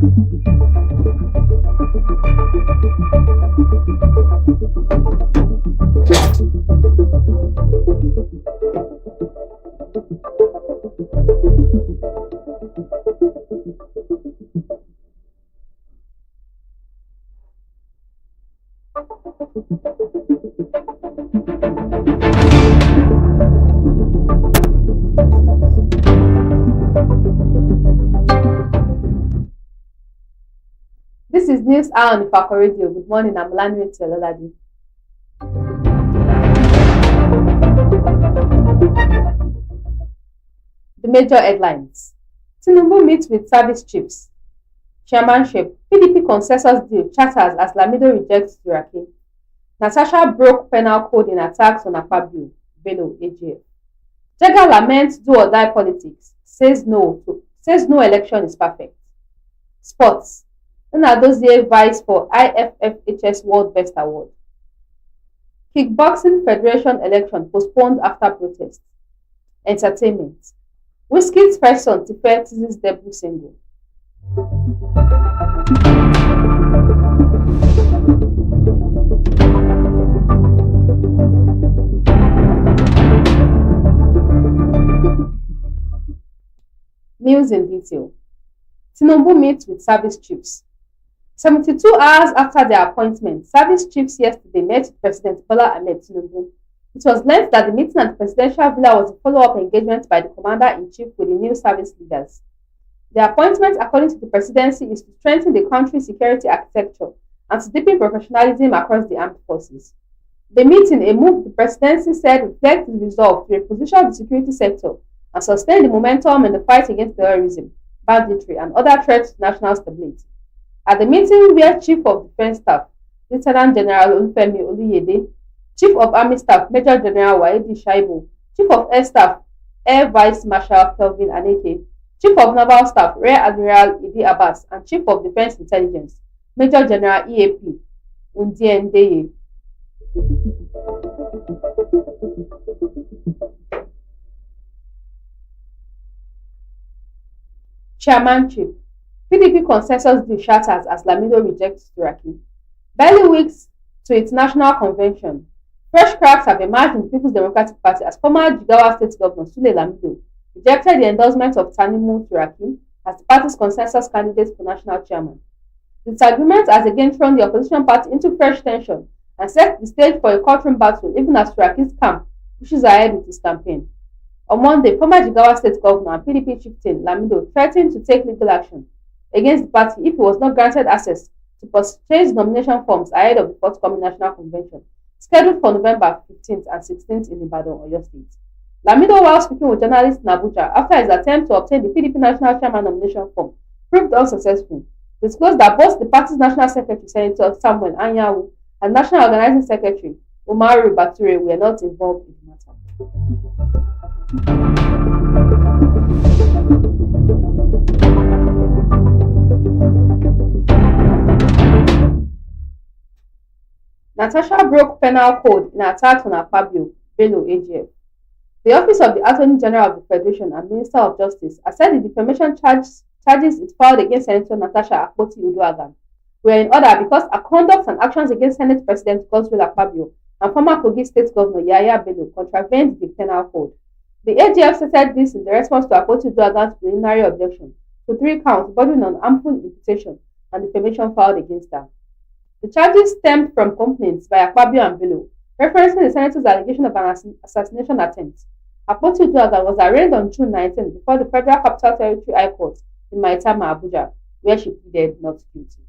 This is News Hour on Ifako Radio. Good morning, I'm Olanireti Ololade. The major headlines. Tinubu meets with service chiefs. Chairmanship. PDP consensus deal chatters as Lamido rejects Turaki. Natasha broke penal code in attacks on Akpabio. Bello, AGF. Jega laments do or die politics. Says no election is perfect. Sports. Nnadozie vies for IFFHS World Best Award. Kickboxing Federation election postponed after protest. Entertainment. Wizkid's first son Tife teases debut single. News in detail. Tinubu meets with service chiefs. 72 hours after their appointment, service chiefs yesterday met with President Bola Ahmed Tinubu. It was learned that the meeting at the presidential villa was a follow-up engagement by the commander-in-chief with the new service leaders. The appointment, according to the presidency, is to strengthen the country's security architecture and to deepen professionalism across the armed forces. The meeting, a move the presidency said reflects its resolve to reposition the security sector and sustain the momentum in the fight against terrorism, banditry, and other threats to national stability. At the meeting where Chief of Defence Staff, Lieutenant General Olufemi Oluyede, Chief of Army Staff, Major General Waidi Shaibu, Chief of Air Staff, Air Vice Marshal Kelvin Aneke, Chief of Naval Staff, Rear Admiral Idi Abbas, and Chief of Defence Intelligence, Major General EAP, Undiendeye. Chairmanship. PDP consensus deal shatters as Lamido rejects Turaki. Barely weeks to its national convention, fresh cracks have emerged in the People's Democratic Party as former Jigawa State Governor Sule Lamido rejected the endorsement of Tanimu Turaki as the party's consensus candidate for national chairman. The disagreement has again thrown the opposition party into fresh tension and set the stage for a courtroom battle even as Turaki's camp pushes ahead with his campaign. On Monday, former Jigawa State Governor and PDP chieftain Lamido threatened to take legal action against the party if he was not granted access to purchase nomination forms ahead of the forthcoming national convention, scheduled for November 15th and 16th in Ibadan, Oyo State. Lamido, while speaking with journalists in Abuja after his attempt to obtain the PDP national chairman nomination form proved unsuccessful, disclosed that both the party's national secretary, Senator Samuel Anyanwu, and national organizing secretary, Umaru Bature, were not involved in the matter. Natasha broke penal code in attacks on Akpabio, Bello, AGF. The Office of the Attorney General of the Federation and Minister of Justice has said the defamation charges it filed against Senator Natasha Akpoti-Uduaghan were in order because her conduct and actions against Senate President Godswill Akpabio and former Kogi State Governor Yahaya Bello contravened the penal code. The AGF stated this in the response to Akpoti-Uduaghan's preliminary objection to 3 counts bordering on harmful imputation and defamation filed against her. The charges stemmed from complaints by Akpabio and Bello, referencing the senator's allegation of an assassination attempt. Akpoti-Uduaghan was arraigned on June 19 before the Federal Capital Territory High Court in Maitama, Abuja, where she pleaded not guilty.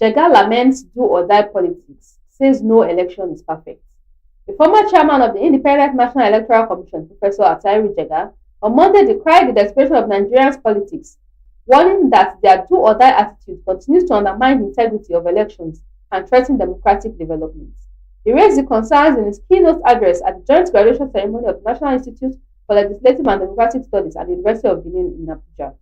Jega laments do or die politics, says no election is perfect. The former chairman of the Independent National Electoral Commission, Professor Atairu Jega, on Monday decried the desperation of Nigerians' politics, warning that their do-or-die attitude continues to undermine the integrity of elections and threaten democratic development. He raised the concerns in his keynote address at the joint graduation ceremony of the National Institute for Legislative and Democratic Studies at the University of Benin in Abuja.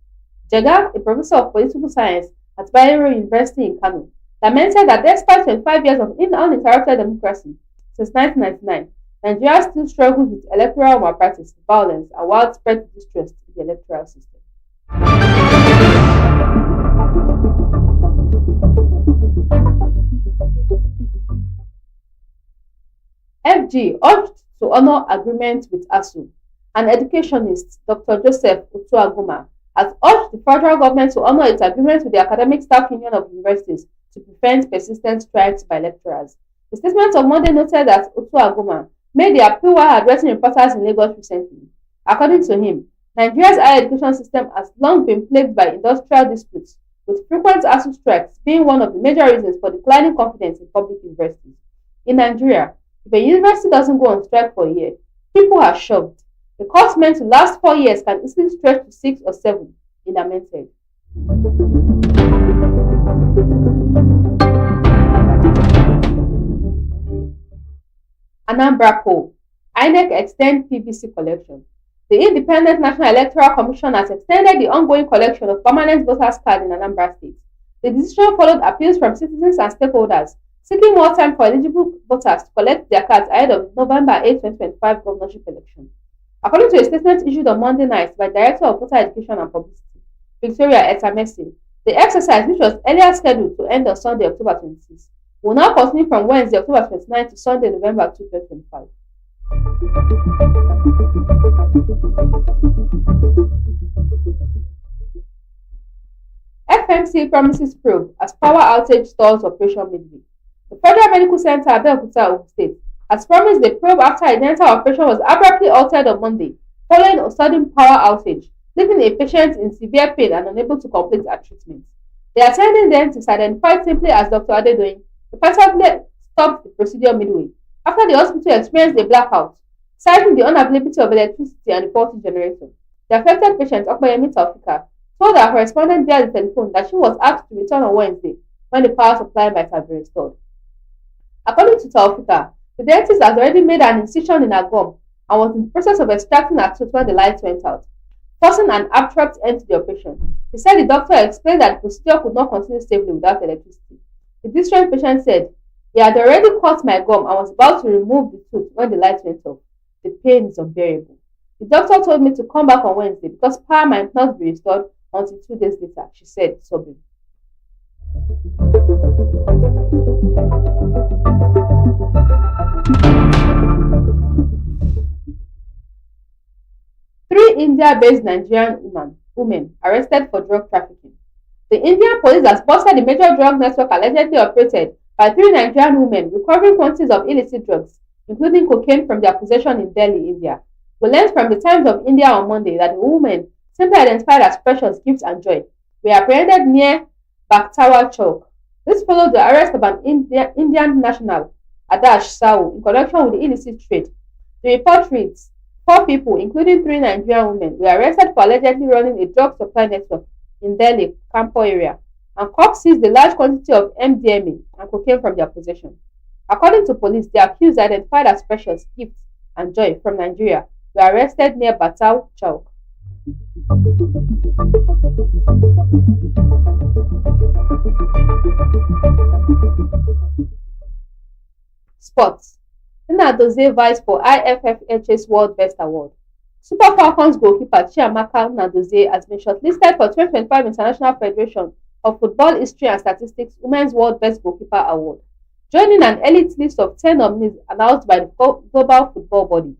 Jega, a professor of political science at Bayero University in Kano, lamented that despite 25 years of uninterrupted democracy since 1999, Nigeria still struggles with electoral malpractice, violence, and widespread distrust in the electoral system. FG urged to honor agreement with ASU. An educationist, Dr. Joseph Otuaguma, has urged the federal government to honor its agreement with the Academic Staff Union of Universities to prevent persistent strikes by lecturers. The statement on Monday noted that Otuaguma made the appeal while addressing reporters in Lagos recently. According to him, Nigeria's higher education system has long been plagued by industrial disputes, with frequent ASU strikes being one of the major reasons for declining confidence in public universities. In Nigeria, if a university doesn't go on strike for a year, people are shocked. The course meant to last 4 years can easily stretch to 6 or 7, he lamented. Anambra poll. INEC extend PVC collection. The Independent National Electoral Commission has extended the ongoing collection of permanent voters' cards in Anambra State. The decision followed appeals from citizens and stakeholders seeking more time for eligible voters to collect their cards ahead of the November 8, 2025 governorship election. According to a statement issued on Monday night by Director of Voter Education and Publicity, Victoria Etamesi, the exercise, which was earlier scheduled to end on Sunday, October 26, will now continue from Wednesday, October 29 to Sunday, November 2, 2025. FMC promises probe as power outage stalls Operation Midway. The Federal Medical Center, Abeokuta, Ogun State, has promised a probe after a dental operation was abruptly altered on Monday, following a sudden power outage, leaving a patient in severe pain and unable to complete her treatment. The attending dentist, identified simply as Dr. Adedoyin, reportedly stopped the procedure midway after the hospital experienced a blackout, citing the unavailability of electricity and the faulty generator. The affected patient, Okpayemi Taufika, told her correspondent via the telephone that she was asked to return on Wednesday when the power supply might have been restored. According to Taufika, the dentist has already made an incision in her gum and was in the process of extracting her tooth when the lights went out, forcing an abrupt end to the operation. He said the doctor explained that the procedure could not continue safely without electricity. The distressed patient said, "He had already cut my gum and was about to remove the tooth when the lights went off. The pain is unbearable. The doctor told me to come back on Wednesday because power might not be restored until 2 days later," she said, sobbing. Three India-based Nigerian women arrested for drug trafficking. The Indian police has busted the major drug network allegedly operated by three Nigerian women recovering quantities of illicit drugs, including cocaine from their possession in Delhi, India. We learned from the Times of India on Monday that the women, simply identified as Precious, Gift and Joy, were apprehended near Baktawa Chowk. This followed the arrest of an Indian national, Adash Sahu, in connection with the illicit trade. The report reads, 4 people, including 3 Nigerian women, were arrested for allegedly running a drug supply network in Delhi, Kampo area, and cops seized a large quantity of MDMA and cocaine from their possession. According to police, the accused, identified as Precious, Gift, and Joy from Nigeria, were arrested near Batau Chowk. Sports. Nnadozie vies for IFFH's World Best Award. Super Falcons goalkeeper Chiamaka Nnadozie has been shortlisted for 2025 International Federation of Football History and Statistics Women's World Best Goalkeeper Award, joining an elite list of 10 nominees announced by the global football body.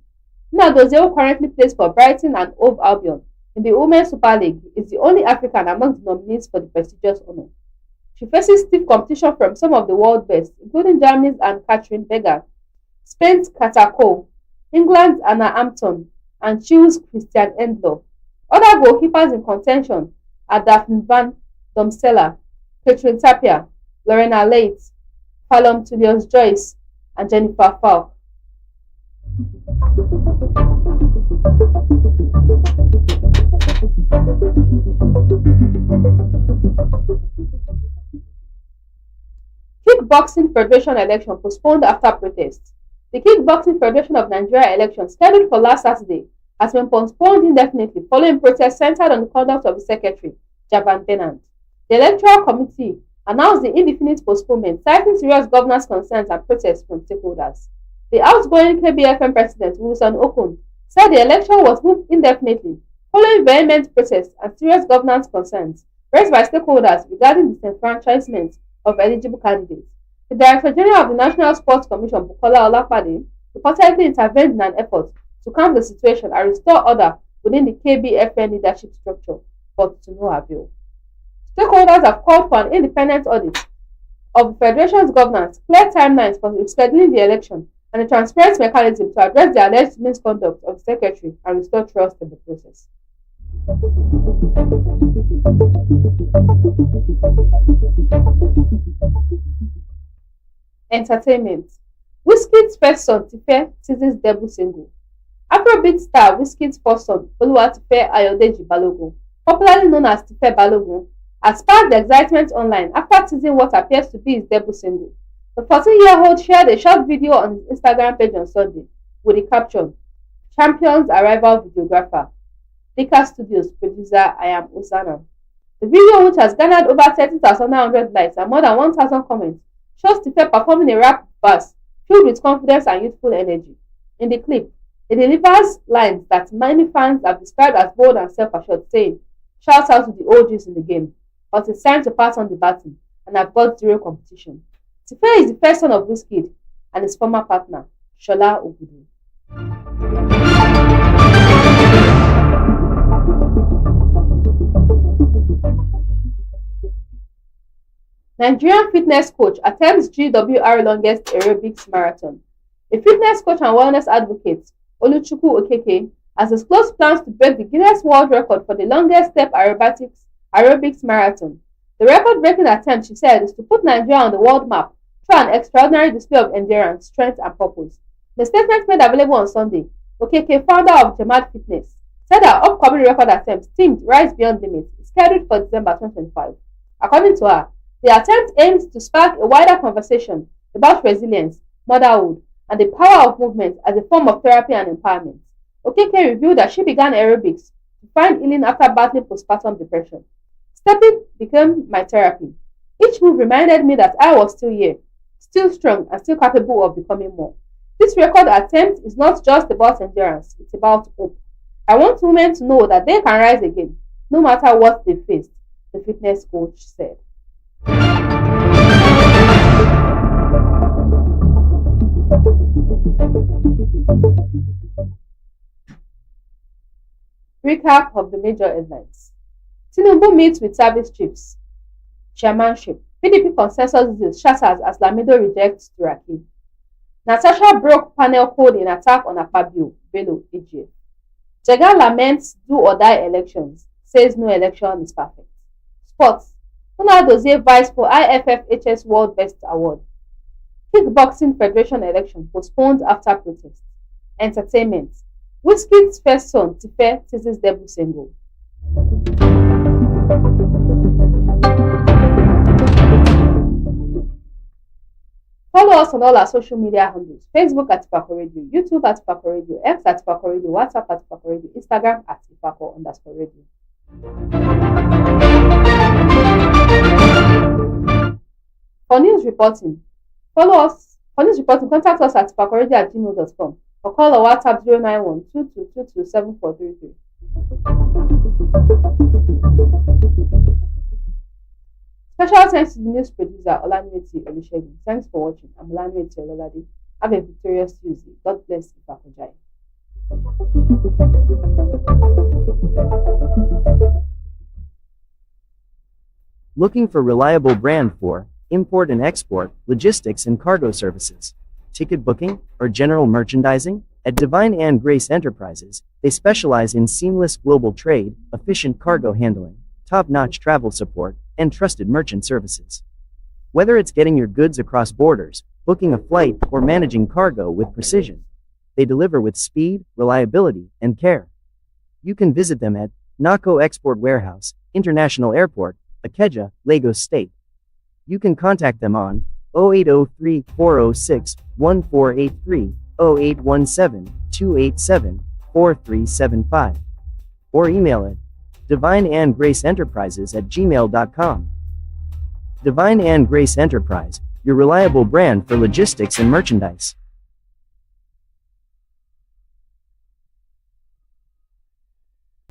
Nnadozie, who currently plays for Brighton and Hove Albion in the Women's Super League, is the only African among the nominees for the prestigious honor. She faces stiff competition from some of the world best, including Germany's Anne-Catherine Berger, Spain's Katako, England's Anna Hampton, and Chile's Christian Endler. Other goalkeepers in contention are Daphne van Domsela, Catherine Tapia, Lorena Leight, Callum Tullius-Joyce, and Jennifer Falk. Kickboxing Federation election postponed after protests. The Kickboxing Federation of Nigeria election, scheduled for last Saturday, has been postponed indefinitely following protests centered on the conduct of the secretary, Javan Tennant. The Electoral Committee announced the indefinite postponement, citing serious governance concerns and protests from stakeholders. The outgoing KBFM president, Wilson Okun, said the election was moved indefinitely following vehement protests and serious governance concerns raised by stakeholders regarding the disenfranchisement of eligible candidates. The Director General of the National Sports Commission, Bukola Olapade, reportedly intervened in an effort to calm the situation and restore order within the KBFN leadership structure, but to no avail. Stakeholders have called for an independent audit of the Federation's governance, clear timelines for rescheduling the election, and a transparent mechanism to address the alleged misconduct of the Secretary and restore trust in the process. Entertainment. Wizkid's first son, Tife, teases debut single. Afrobeat star Wizkid's first son, Oluwatife Ayodeji Balogun, popularly known as Tife Balogun, has sparked excitement online after teasing what appears to be his debut single. The 14-year-old shared a short video on his Instagram page on Sunday with the caption, "Champion's Arrival Videographer, Dika Studios Producer I am Osana." The video, which has garnered over 30,900 likes and more than 1,000 comments, shows Tife performing a rap verse filled with confidence and youthful energy. In the clip, he delivers lines that many fans have described as bold and self-assured, saying, "Shout out to the OGs in the game, but it's time to pass on the baton, and I've got zero competition." Tife is the first son of Wizkid and his former partner, Shola Ogudu. Nigerian fitness coach attempts GWR longest aerobics marathon. A fitness coach and wellness advocate, Oluchukwu Okeke, has disclosed plans to break the Guinness World Record for the longest step aerobics marathon. The record-breaking attempt, she said, is to put Nigeria on the world map through an extraordinary display of endurance, strength, and purpose. In a statement made available on Sunday, Okeke, founder of Jamad Fitness, said her upcoming record attempt, themed Rise Beyond Limits, is scheduled for December 2025. According to her, the attempt aims to spark a wider conversation about resilience, motherhood, and the power of movement as a form of therapy and empowerment. Okeke revealed that she began aerobics to find healing after battling postpartum depression. "Stepping became my therapy. Each move reminded me that I was still here, still strong, and still capable of becoming more. This record attempt is not just about endurance, it's about hope. I want women to know that they can rise again, no matter what they faced," the fitness coach said. Recap of the major headlines. Tinubu meets with service chiefs. Chairmanship. PDP consensus deal shatters as Lamido rejects Turaki. Natasha broke panel code in attack on Akpabio, Bello, AGF. Jega laments do or die elections, says no election is perfect. Sports. Ronaldo vies for IFFHS World Best Award. Kickboxing Federation election postponed after protest. Entertainment. Wizkid's first son, Tife, teases debut single. Follow us on all our social media handles: Facebook at Ifako Radio, YouTube at Ifako Radio, X at Ifako Radio, WhatsApp at Ifako Radio, Instagram at Ifako_Radio. For news reporting, contact us at ifakoradio@gmail.com or call our WhatsApp 091-2222-7433. Special thanks to the news producer, Olanireti. Thanks for watching. I'm Olanireti Ololade. Have a victorious Tuesday. God bless Ifako. Looking for reliable brand for import and export, logistics and cargo services, ticket booking, or general merchandising? At Divine and Grace Enterprises, they specialize in seamless global trade, efficient cargo handling, top-notch travel support, and trusted merchant services. Whether it's getting your goods across borders, booking a flight, or managing cargo with precision, they deliver with speed, reliability, and care. You can visit them at Nako Export Warehouse, International Airport, Ikeja, Lagos State. You can contact them on 0803-406-1483, 0817-287-4375, or email it divineandgraceenterprises@gmail.com. Divine and Grace Enterprise, your reliable brand for logistics and merchandise.